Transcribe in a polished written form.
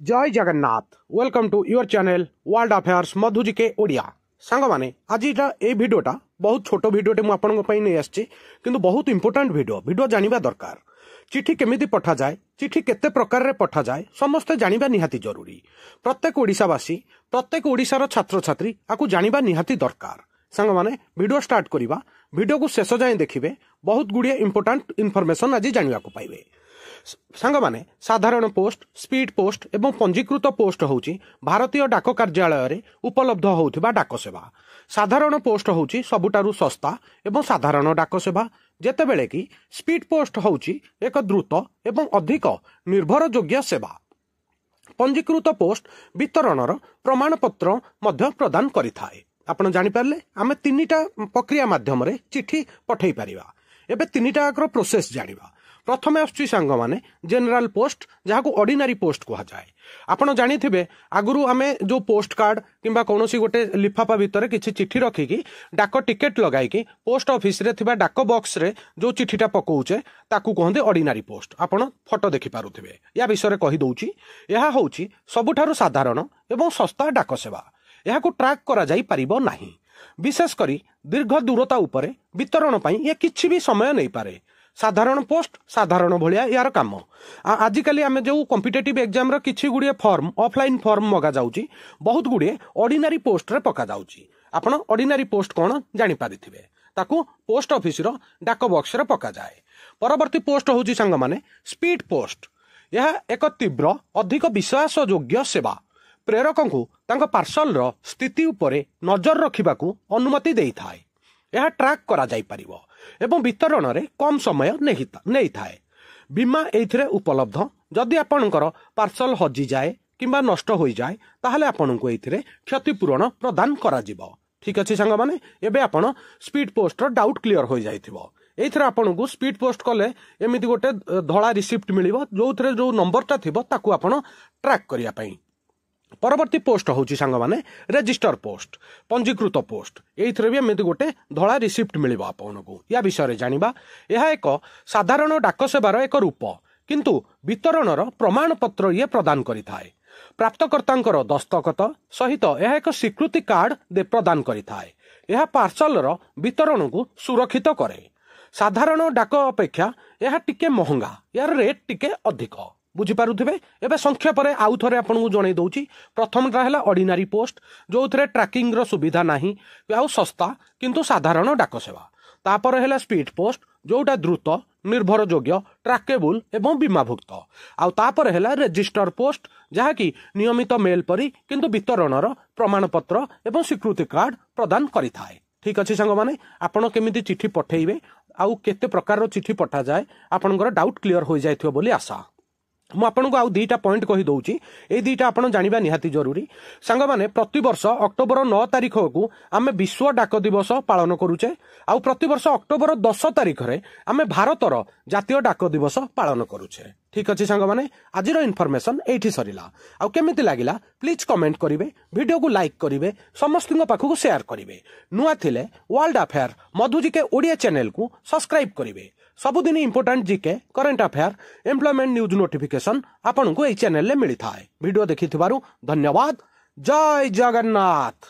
जय Jagannath welcome to your channel world affairs Madhu ji के ओडिया सांग माने आज ये भिडटा बहुत छोट भिडटे मुझे आसी किंतु बहुत इंपोर्टाट भिडियो जानिबा दरकार। चिठी केमिति पठा जाए, चिठी केते प्रकार रे पठा जाए समस्ते जानिबा निहाती जरूरी। प्रत्येक ओडिशावासी प्रत्येक ओडिशार छात्र छात्री आकु जानिबा निहाती दरकार। सांग माने वीडियो स्टार्ट करिबा, वीडियो को शेष जाए देखिबे, बहुत गुड़िया इंपोर्टाट इनफॉरमेशन आज जानिबा को पाइबे। सांग माने साधारण पोस्ट, स्पीड पोस्ट एवं पंजीकृत पोस्ट होउची भारतीय डाक कार्यालय रे उपलब्ध होउथिबा डाक सेवा। साधारण पोस्ट होउची सबुटारु सस्ता एवं साधारण डाक सेवा, जेतेबेले कि स्पीड पोस्ट होउची एक द्रुत एवं अधिक निर्भरयोग्य सेवा। पंजीकृत पोस्ट वितरणर प्रमाणपत्र मध्य प्रदान करिथाए। आपण जानि पारले आमे तीनिटा प्रक्रिया माध्यम रे चिठी पठेई परिबा। एबे तीनिटा आकर प्रोसेस जानिबा। प्रथमे आसुची सांग माने जनरल पोस्ट, जहां को ऑर्डिनरी पोस्ट कहा जाए। आपण जानी थिबे आगुरु आमे जो पोस्ट कार्ड किंबा कोनोसी गोटे लिफाफा भितर किछि चिठी रखिकी डाक टिकेट लगाइकी पोस्ट ऑफिस रे थिबा डाक बॉक्स रे जो चिठीटा पकाउचे ताकू कहंदे ऑर्डिनरी पोस्ट। आपण फोटो देखि पारुथिबे। या विषय कहि दउची, एहा होउची सबुठारु साधारण एवं सस्ता डाक सेवा। एहा को ट्रैक करा जाई परिबो नाही। विशेष करी दीर्घ दूरता उपरे वितरण पई ये किछि भी समय नै पारे। साधारण पोस्ट साधारण भलिया यार काम। आजिकली आमे जो कॉम्पिटिटिव एग्जाम रो किछि गुडिए फॉर्म ऑफलाइन फॉर्म मगा जाउची, बहुत गुडिए ऑर्डिनरी पोस्ट रे पका जाउची। आपण ऑर्डिनरी पोस्ट कोन जानि पारिथिबे, ताकू पोस्ट ऑफिस रो डाक बॉक्स रे पका जाए। परवर्ती पोस्ट होउची संग माने स्पीड पोस्ट। यह एक तीव्र अधिक विश्वास योग्य सेवा। प्रेरक को तांको पार्सल रो स्थिति उपरे नजर रखिबाकू अनुमति देई थाए। यह ट्रैक करा जाई परिबो एवं वितरण रे कम समय नहीं थाए। बीमा एथिरे उपलब्ध। जदि आपणकर पार्सल हजि जाए किंबा नष्ट हो जाए ताहले आपणको एथिरे क्षतिपूरण प्रदान करा जिवो। ठीक अछि संग माने, एबे आपण स्पीड पोस्ट रो डाउट क्लियर हो जाइथिबो। एथिरे आपणको स्पीड पोस्ट कले एमिति गोटे धळा रिसिप्ट मिलिबो, जोथरे जो नंबरटा थिबो ताकू आपण ट्रैक करिया पई। परवर्ती पोस्ट होउची सांग माने रजिस्टर पोस्ट, पंजीकृत पोस्ट। एइथरे भी एमिति गोटे धळा रिसिप्ट मिलिबो आपनको। या विषय जानिबा, यह एक साधारण डाक सेवार एक रूप, किंतु वितरणर प्रमाणपत्र ये प्रदान करिथाए। प्राप्तकर्तांकर दस्तखत सहित यह एक स्वीकृति कार्ड दे प्रदान करिथाए। यह पार्सलर वितरण को सुरक्षित करे। साधारण डाक अपेक्षा यह टिके महंगा, यार रेट टिके अधिक। बुझिपारुथिबे। एबे संक्षेप रे आउ थरे आपनकु जणै दउची। प्रथमटा हैला ऑर्डिनरी पोस्ट, जो थरे ट्रैकिंग रो सुविधा नाही, आउ सस्ता किंतु साधारण डाक सेवा। तापर हैला स्पीड पोस्ट, जोटा द्रुत निर्भरयोग्य ट्रैकेबल एवं बीमाभुक्त। आउ तापर हैला रजिस्टर पोस्ट, जहा कि नियमित मेल परी किंतु वितरणर प्रमाणपत्र एवं स्वीकृति कार्ड प्रदान करिथाए। ठीक अछि संग माने, आपण केमिति चिठी पठेइबे आउ केते प्रकार रो चिठी पठा जाए आपनकर डाउट क्लियर हो जाइथिबो बोली आशा। मु आपनको आउ दुईटा पॉइंट कहि दउची। ए दुईटा आपण जानिबा निहाती जरूरी। सांग माने प्रतिवर्ष अक्टोबर 9 तारिख को आमे विश्व डाक दिवस पालन करूचे। आउ प्रतिवर्ष अक्टोबर 10 तारिख रे आमे भारतर जातीय डाक दिवस पालन करूचे। ठीक अछि सांग माने, आजिरो इन्फॉर्मेशन एठी सरिला। आउ केमिति लागिला प्लीज कमेंट करिवे, वीडियो को लाइक करिवे, समस्तक पाखु शेयर करिवे। नुआ थिले वर्ल्ड अफेयर मधु जी के ओडिया चैनल को सब्सक्राइब करिवे। सबुदिन important GK, current affair, employment news notification आपनको एई चैनल ले मिली थाए। वीडियो देखिथिबारु धन्यवाद। जय जगन्नाथ।